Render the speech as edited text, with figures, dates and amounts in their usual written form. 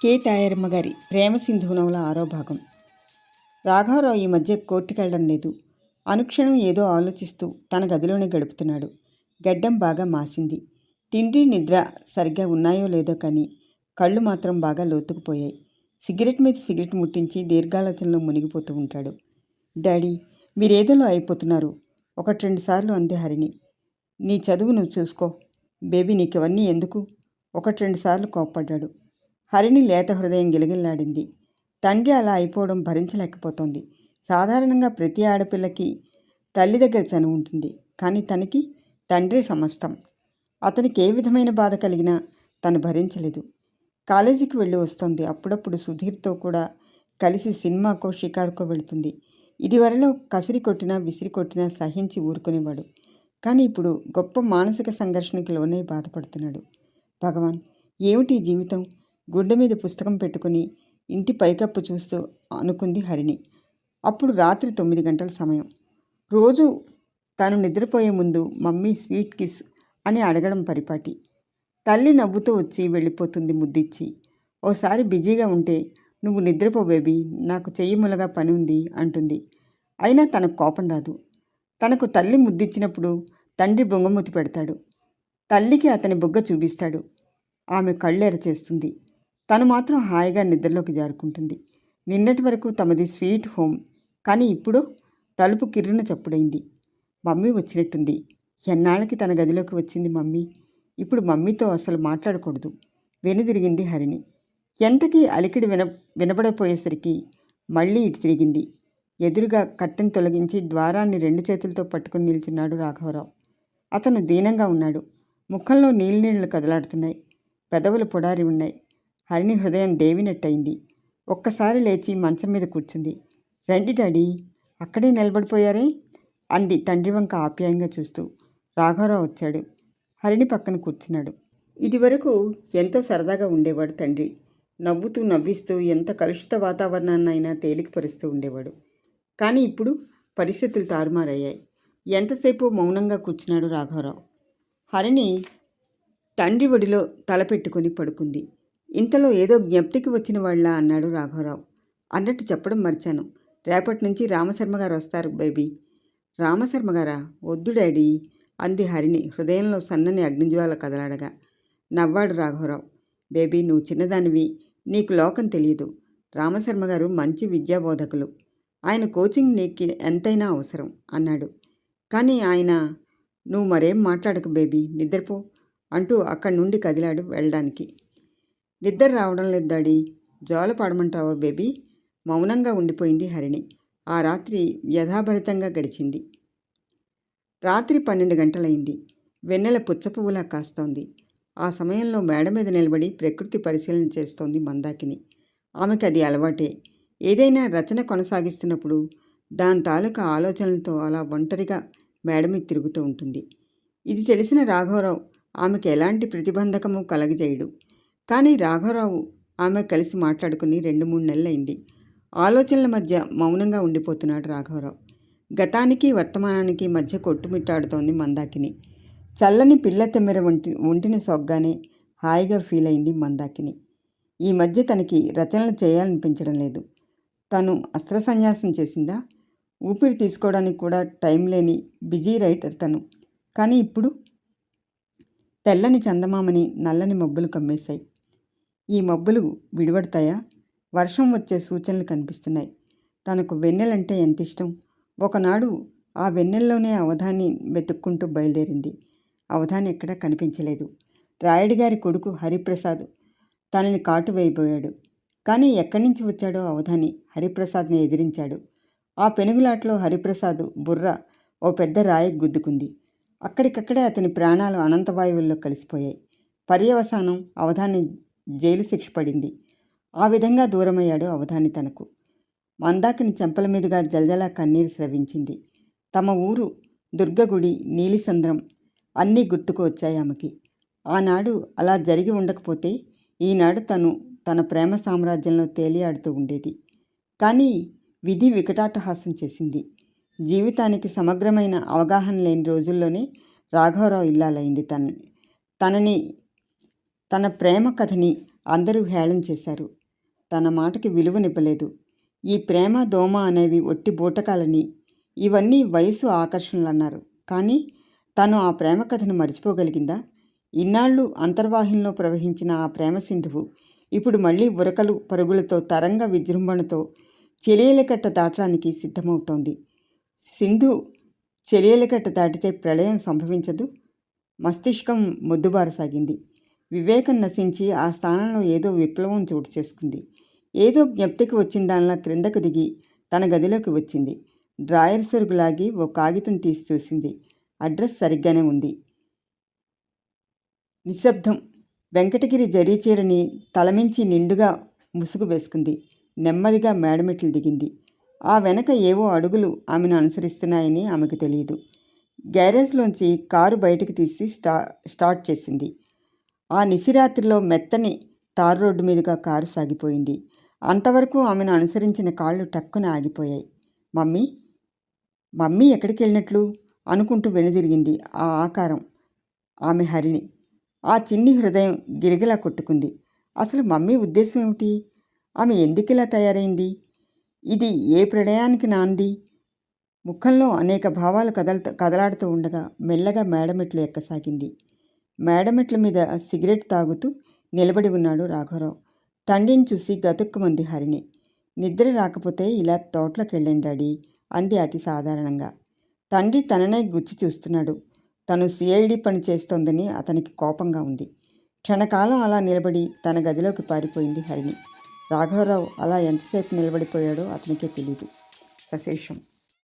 K Tayaramma గారి ప్రేమ సింధువు నవల 6వ భాగం. రాఘవరావు ఈ మధ్య కోర్టుకెళ్ళడం లేదు. అనుక్షణం ఏదో ఆలోచిస్తూ తన గదిలోనే గడుపుతున్నాడు. గడ్డం బాగా మాసింది. తిండి నిద్ర సరిగ్గా ఉన్నాయో లేదో కానీ కళ్ళు మాత్రం బాగా లోతుకుపోయాయి. సిగరెట్ మీద సిగరెట్ ముట్టించి దీర్ఘాలోచనలో మునిగిపోతూ ఉంటాడు. డాడీ, మీరేదోలో అయిపోతున్నారు. 1-2 సార్లు అంది హరిణి. నీ చదువు నువ్వు చూసుకో బేబీ, నీకివన్నీ ఎందుకు? 1-2 సార్లు కోప్పడ్డాడు. హరిణి లేత హృదయం గిలగిల్లాడింది. తండ్రి అలా అయిపోవడం భరించలేకపోతోంది. సాధారణంగా ప్రతి ఆడపిల్లకి తల్లి దగ్గర చనువు ఉంటుంది. కానీ తనకి తండ్రి సమస్తం. అతనికి ఏ విధమైన బాధ కలిగినా తను భరించలేదు. కాలేజీకి వెళ్ళి వస్తోంది. అప్పుడప్పుడు సుధీర్తో కూడా కలిసి సినిమాకో షికారుకో వెళుతుంది. ఇదివరలో కసిరి కొట్టినా విసిరి కొట్టినా సహించి ఊరుకునేవాడు. కానీ ఇప్పుడు గొప్ప మానసిక సంఘర్షణకి లోనే బాధపడుతున్నాడు. భగవాన్, ఏమిటి జీవితం? గుడ్డ మీద పుస్తకం పెట్టుకుని ఇంటి పైకప్పు చూస్తూ అనుకుంది హరిణి. అప్పుడు రాత్రి 9 గంటల సమయం. రోజు తాను నిద్రపోయే ముందు మమ్మీ స్వీట్ కిస్ అని అడగడం పరిపాటి. తల్లి నవ్వుతూ వచ్చి వెళ్ళిపోతుంది ముద్దిచ్చి. ఓసారి బిజీగా ఉంటే, నువ్వు నిద్రపో బేబీ, నాకు చెయ్యిములగా పని ఉంది అంటుంది. అయినా తనకు కోపం రాదు. తనకు తల్లి ముద్దిచ్చినప్పుడు తండ్రి బొంగమూతి పెడతాడు. తల్లికి అతని బుగ్గ చూపిస్తాడు. ఆమె కళ్ళెర చేస్తుంది. తను మాత్రం హాయిగా నిద్రలోకి జారుకుంటుంది. నిన్నటి వరకు తమది స్వీట్ హోమ్. కానీ ఇప్పుడు తలుపు కిర్రున చప్పుడైంది. మమ్మీ వచ్చినట్టుంది. ఎన్నాళ్ళకి తన గదిలోకి వచ్చింది మమ్మీ. ఇప్పుడు మమ్మీతో అసలు మాట్లాడకూడదు. వెనుదిరిగింది హరిణి. ఎంతకీ అలికిడి వినబడపోయేసరికి మళ్ళీ ఇటు తిరిగింది. ఎదురుగా కట్టెను తొలగించి ద్వారాన్ని 2 చేతులతో పట్టుకుని నిల్చున్నాడు రాఘవరావు. అతను దీనంగా ఉన్నాడు. ముఖంలో నీళ్ళు కదలాడుతున్నాయి. పెదవులు పొడారి ఉన్నాయి. హరిణి హృదయం దేవినట్టయింది. ఒక్కసారి లేచి మంచం మీద కూర్చుంది. రండి డాడీ, అక్కడే నిలబడిపోయారే అంది తండ్రి వంక ఆప్యాయంగా చూస్తూ. రాఘవరావు వచ్చాడు. హరిణి పక్కన కూర్చున్నాడు. ఇదివరకు ఎంతో సరదాగా ఉండేవాడు తండ్రి. నవ్వుతూ నవ్విస్తూ ఎంత కలుషిత వాతావరణాన్నైనా తేలికపరుస్తూ ఉండేవాడు. కానీ ఇప్పుడు పరిస్థితులు తారుమారయ్యాయి. ఎంతసేపు మౌనంగా కూర్చున్నాడు రాఘవరావు. హరిణి తండ్రి ఒడిలో తలపెట్టుకుని పడుకుంది. ఇంతలో ఏదో జ్ఞప్తికి వచ్చిన వాళ్ళ అన్నాడు రాఘవరావు. అన్నట్టు చెప్పడం మర్చాను. రేపటి నుంచి రామశర్మగారు వస్తారు బేబీ. రామశర్మగారా? వద్దు డాడీ అంది హరిణి హృదయంలో సన్నని అగ్నిజ్వాల కదలాడగా. నవ్వాడు రాఘవరావు. బేబీ, నువ్వు చిన్నదానివి, నీకు లోకం తెలియదు. రామశర్మగారు మంచి విద్యాబోధకులు. ఆయన కోచింగ్ నీకు ఎంతైనా అవసరం అన్నాడు. కానీ ఆయన నువ్వు మరేం మాట్లాడకు బేబీ, నిద్రపో అంటూ అక్కడి నుండి కదిలాడు వెళ్ళడానికి. నిద్ర రావడం లేదు డాడీ, జోల పాడమంటావా బేబీ? మౌనంగా ఉండిపోయింది హరిణి. ఆ రాత్రి వ్యధాభరితంగా గడిచింది. రాత్రి 12 గంటలైంది. వెన్నెల పుచ్చపువ్వులా కాస్తోంది. ఆ సమయంలో మేడ మీద నిలబడి ప్రకృతి పరిశీలన చేస్తోంది మందాకిని. ఆమెకి అది అలవాటే. ఏదైనా రచన కొనసాగిస్తున్నప్పుడు దాని తాలూకా ఆలోచనలతో అలా ఒంటరిగా మేడ మీద తిరుగుతూ ఉంటుంది. ఇది తెలిసిన రాఘవరావు ఆమెకి ఎలాంటి ప్రతిబంధకము కలగజేయడు. కానీ రాఘవరావు ఆమె కలిసి మాట్లాడుకుని 2-3 నెలలైంది. ఆలోచనల మధ్య మౌనంగా ఉండిపోతున్నాడు రాఘవరావు. గతానికి వర్తమానానికి మధ్య కొట్టుమిట్టాడుతోంది మందాకిని. చల్లని పిల్ల తెమ్మెర ఒంటిని సొగ్గానే హాయిగా ఫీల్ అయింది మందాకిని. ఈ మధ్య తనకి రచనలు చేయాలనిపించడం లేదు. తను అస్త్ర సన్యాసం చేసిందా? ఊపిరి తీసుకోవడానికి కూడా టైం లేని బిజీ రైటర్ తను. కానీ ఇప్పుడు తెల్లని చందమామని నల్లని మబ్బులు కమ్మేశాయి. ఈ మబ్బులు విడిపడతాయా? వర్షం వచ్చే సూచనలు కనిపిస్తున్నాయి. తనకు వెన్నెలంటే ఎంత ఇష్టం. ఒకనాడు ఆ వెన్నెల్లోనే అవధాని వెతుక్కుంటూ బయలుదేరింది. అవధాని ఎక్కడా కనిపించలేదు. రాయుడిగారి కొడుకు హరిప్రసాద్ తనని కాటు వేయబోయాడు. కానీ ఎక్కడి నుంచి వచ్చాడో అవధాని హరిప్రసాద్ని ఎదిరించాడు. ఆ పెనుగులాట్లో హరిప్రసాద్ బుర్ర ఓ పెద్ద రాయికి గుద్దుకుంది. అక్కడికక్కడే అతని ప్రాణాలు అనంతవాయువుల్లో కలిసిపోయాయి. పర్యవసానం అవధాని జైలు శిక్ష పడింది. ఆ విధంగా దూరమయ్యాడు అవధాని తనకు. మందాకిని చెంపల మీదుగా జలజల కన్నీరు స్రవించింది. తమ ఊరు, దుర్గగుడి, నీలిసంద్రం అన్నీ గుర్తుకు వచ్చాయి ఆమెకి. ఆనాడు అలా జరిగి ఉండకపోతే ఈనాడు తన ప్రేమ సామ్రాజ్యంలో తేలియాడుతూ ఉండేది. కానీ విధి వికటాటహాసం చేసింది. జీవితానికి సమగ్రమైన అవగాహన లేని రోజుల్లోనే రాఘవరావు ఇల్లాలైంది. తన ప్రేమ కథని అందరూ హేళన చేశారు. తన మాటకి విలువనివ్వలేదు. ఈ ప్రేమ దోమ అనేవి ఒట్టి బూటకాలని, ఇవన్నీ వయసు ఆకర్షణలన్నారు. కానీ తను ఆ ప్రేమ కథను మర్చిపోగలిగిందా? ఇన్నాళ్ళు అంతర్వాహినిలో ప్రవహించిన ఆ ప్రేమ సింధువు ఇప్పుడు మళ్ళీ ఉరకలు పరుగులతో తరంగ విజృంభణతో చెలియలకట్ట దాటడానికి సిద్ధమవుతోంది. సింధు చెలియలకట్ట దాటితే ప్రళయం సంభవించదు. మస్తిష్కం మొద్దుబారసాగింది. వివేకం నశించి ఆ స్థానంలో ఏదో విప్లవం చోటు చేసుకుంది. ఏదో జ్ఞప్తికి వచ్చిన దానిలా క్రిందకు దిగి తన గదిలోకి వచ్చింది. డ్రాయర్ సొరుగు లాగి ఓ కాగితం తీసి చూసింది. అడ్రస్ సరిగ్గానే ఉంది. నిశ్శబ్దం. వెంకటగిరి జరీచీరని తలమించి నిండుగా ముసుగు వేసుకుంది. నెమ్మదిగా మేడమెట్లు దిగింది. ఆ వెనక ఏవో అడుగులు ఆమెను అనుసరిస్తున్నాయని ఆమెకు తెలియదు. గ్యారేజ్లోంచి కారు బయటకు తీసి స్టార్ట్ చేసింది. ఆ నిశిరాత్రిలో మెత్తని తారు రోడ్డు మీదుగా కారు సాగిపోయింది. అంతవరకు ఆమెను అనుసరించిన కాళ్ళు టక్కున ఆగిపోయాయి. మమ్మీ మమ్మీ ఎక్కడికి వెళ్ళినట్లు అనుకుంటూ వెనుదిరిగింది. ఆ ఆకారం ఆమె హరిణి. ఆ చిన్ని హృదయం గిరిగిలా కొట్టుకుంది. అసలు మమ్మీ ఉద్దేశం ఏమిటి? ఆమె ఎందుకిలా తయారైంది? ఇది ఏ ప్రళయానికి నాంది? ముఖంలో అనేక భావాలు కదలాడుతూ ఉండగా మెల్లగా మేడమెట్లు ఎక్కసాగింది. మేడమెట్ల మీద సిగరెట్ తాగుతూ నిలబడి ఉన్నాడు రాఘవరావు. తండ్రిని చూసి గతుక్కుమంది హరిణి. నిద్ర రాకపోతే ఇలా తోటలోకి వెళ్ళండి డాడీ అంది అతి సాధారణంగా. తండ్రి తననే గుచ్చి చూస్తున్నాడు. తను సిఐడి పని చేస్తోందని అతనికి కోపంగా ఉంది. క్షణకాలం అలా నిలబడి తన గదిలోకి పారిపోయింది హరిణి. రాఘవరావు అలా ఎంతసేపు నిలబడిపోయాడో అతనికే తెలీదు. సశేషం.